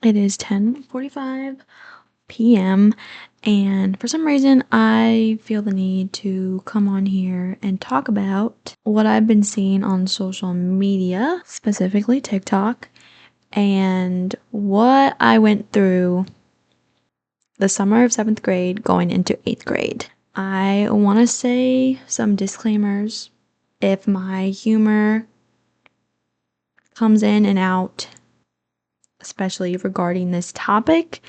It is 10:45 p.m. and for some reason I feel the need to come on here and talk about what I've been seeing on social media, specifically TikTok, and what I went through the summer of 7th grade going into 8th grade. I want to say some disclaimers. If my humor comes in and out, especially regarding this topic,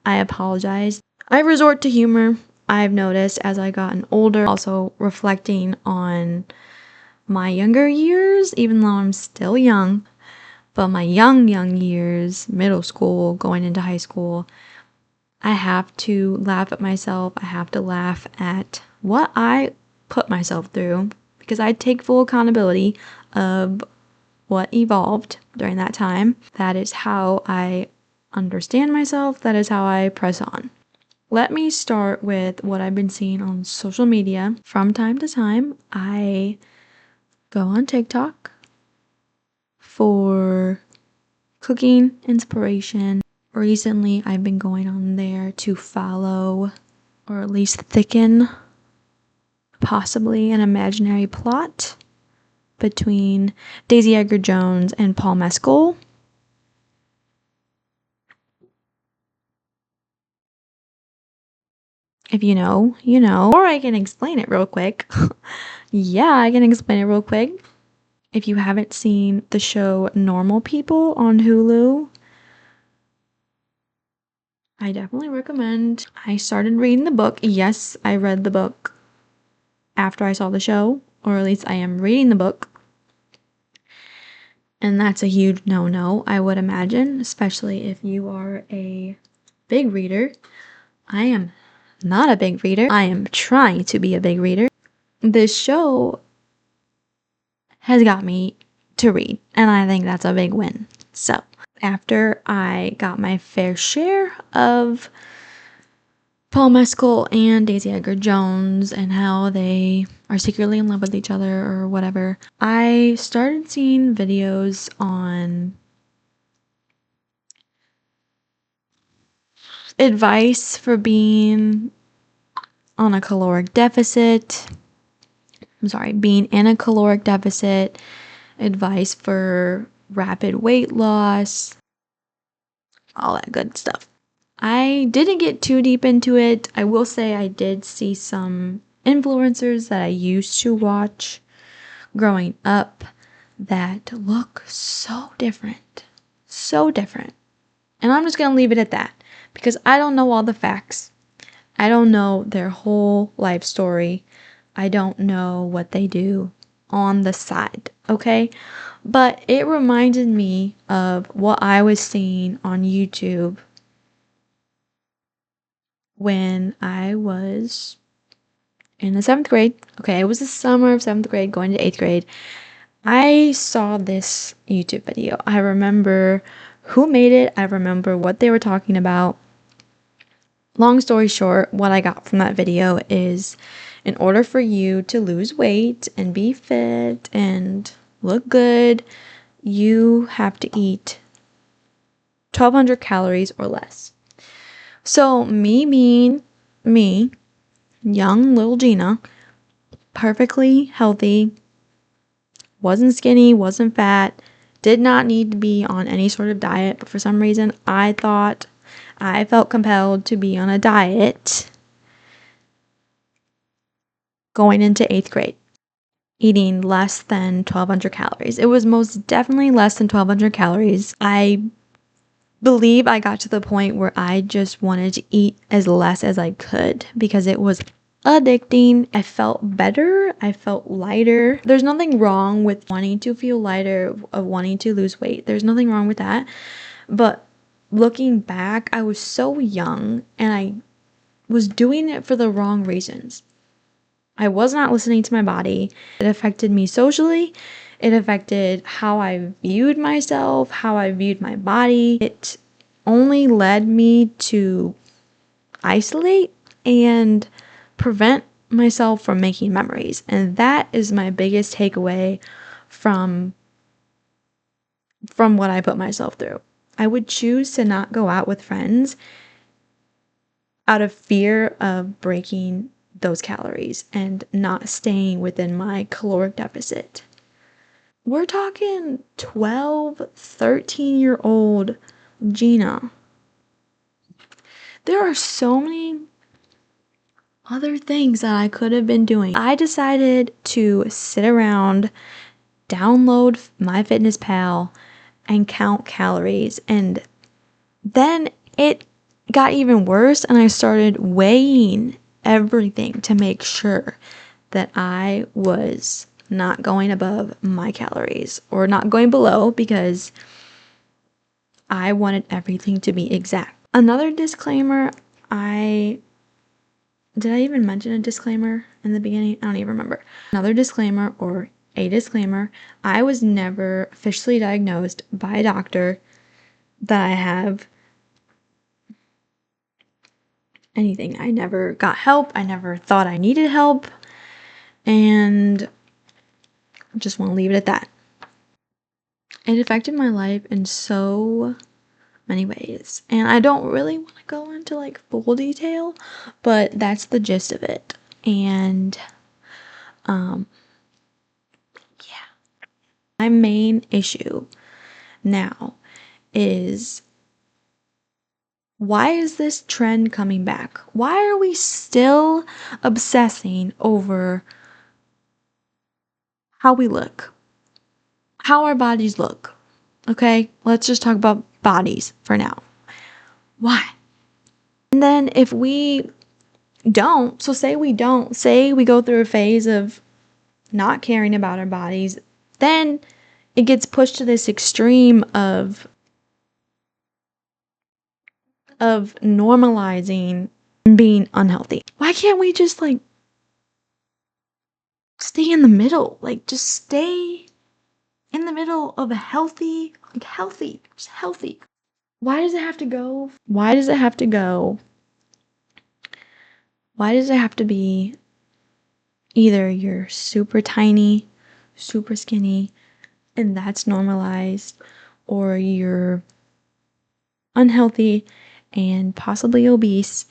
I apologize. I resort to humor, I've noticed, as I gotten older, also reflecting on my younger years, even though I'm still young, but my young years, middle school, going into high school, I have to laugh at myself. I have to laugh at what I put myself through because I take full accountability of what evolved during that time. That is how I understand myself. That is how I press on. Let me start with what I've been seeing on social media. From time to time, I go on TikTok for cooking inspiration. Recently, I've been going on there to follow or at least thicken possibly an imaginary plot between Daisy Edgar Jones and Paul Mescal. If you know, you know. Or I can explain it real quick. Yeah, I can explain it real quick. If you haven't seen the show Normal People on Hulu, I definitely recommend. I started reading the book. Yes, I read the book after I saw the show, or at least I am reading the book. And that's a huge no-no, I would imagine, especially if you are a big reader. I am not a big reader. I am trying to be a big reader. This show has got me to read, and I think that's a big win. So, after I got my fair share of Paul Mescal and Daisy Edgar Jones and how they are secretly in love with each other or whatever, I started seeing videos on advice for being on a caloric deficit. Being in a caloric deficit, advice for rapid weight loss, all that good stuff. I didn't get too deep into it. I will say I did see some influencers that I used to watch growing up that look so different. So different. And I'm just going to leave it at that because I don't know all the facts. I don't know their whole life story. I don't know what they do on the side, okay? But it reminded me of what I was seeing on YouTube when I was in the 7th grade. Okay, it was the summer of 7th grade going to 8th grade. I saw this YouTube video. I remember who made it. I remember what they were talking about. Long story short, what I got from that video is in order for you to lose weight and be fit and look good, you have to eat 1,200 calories or less. So me being me, young little Gina, perfectly healthy, wasn't skinny, wasn't fat, did not need to be on any sort of diet, but for some reason I felt compelled to be on a diet going into 8th grade, eating less than 1,200 calories. It was most definitely less than 1,200 calories. I believe I got to the point where I just wanted to eat as less as I could because it was addicting. I felt better. I felt lighter. There's nothing wrong with wanting to feel lighter, of wanting to lose weight. There's nothing wrong with that. But looking back, I was so young and I was doing it for the wrong reasons. I was not listening to my body. It affected me socially. It affected how I viewed myself, how I viewed my body. It only led me to isolate and prevent myself from making memories. And that is my biggest takeaway from what I put myself through. I would choose to not go out with friends out of fear of breaking those calories and not staying within my caloric deficit. We're talking 12, 13-year-old Gina. There are so many other things that I could have been doing. I decided to sit around, download MyFitnessPal, and count calories. And then it got even worse, and I started weighing everything to make sure that I was not going above my calories or not going below, because I wanted everything to be exact. Another disclaimer, did I even mention a disclaimer in the beginning? I don't even remember. Another disclaimer, or a disclaimer, I was never officially diagnosed by a doctor that I have anything. I never got help. I never thought I needed help. And I just want to leave it at that. It affected my life in so many ways. And I don't really want to go into like full detail, but that's the gist of it. And yeah. My main issue now is, why is this trend coming back? Why are we still obsessing over how we look, how our bodies look? Okay, let's just talk about bodies for now. Why? And then if we don't, say we go through a phase of not caring about our bodies, then it gets pushed to this extreme of normalizing being unhealthy. Why can't we just like stay in the middle? Like, just stay in the middle of a healthy, just healthy. Why does it have to go? Why does it have to go? Why does it have to be either you're super tiny, super skinny, and that's normalized, or you're unhealthy and possibly obese,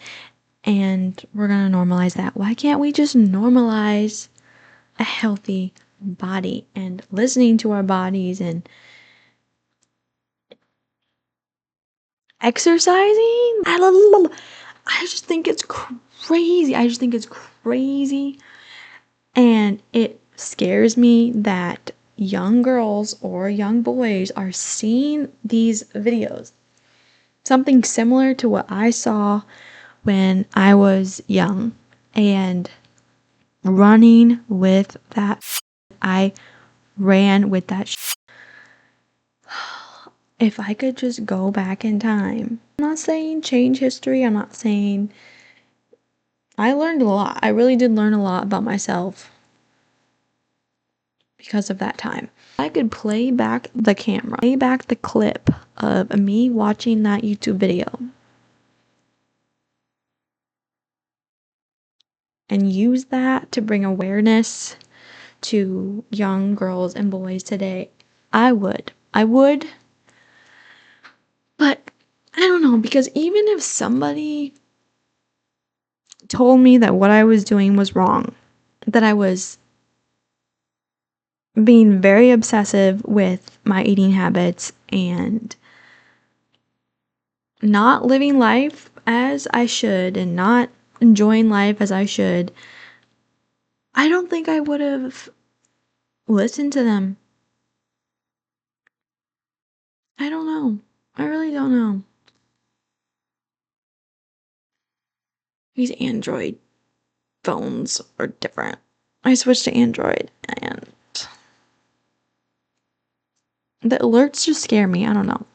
and we're gonna normalize that? Why can't we just normalize a healthy body and listening to our bodies and exercising? I just think it's crazy. And it scares me that young girls or young boys are seeing these videos. Something similar to what I saw when I was young, and running with that. I ran with that. If I could just go back in time, I'm not saying change history. I'm not saying, I learned a lot. I really did learn a lot about myself because of that time. I could play back the clip of me watching that YouTube video and use that to bring awareness to young girls and boys today, I would. But I don't know, because even if somebody told me that what I was doing was wrong, that I was being very obsessive with my eating habits and not living life as I should and not enjoying life as I should, I don't think I would have listened to them. I don't know. I really don't know. These Android phones are different. I switched to Android and the alerts just scare me. I don't know.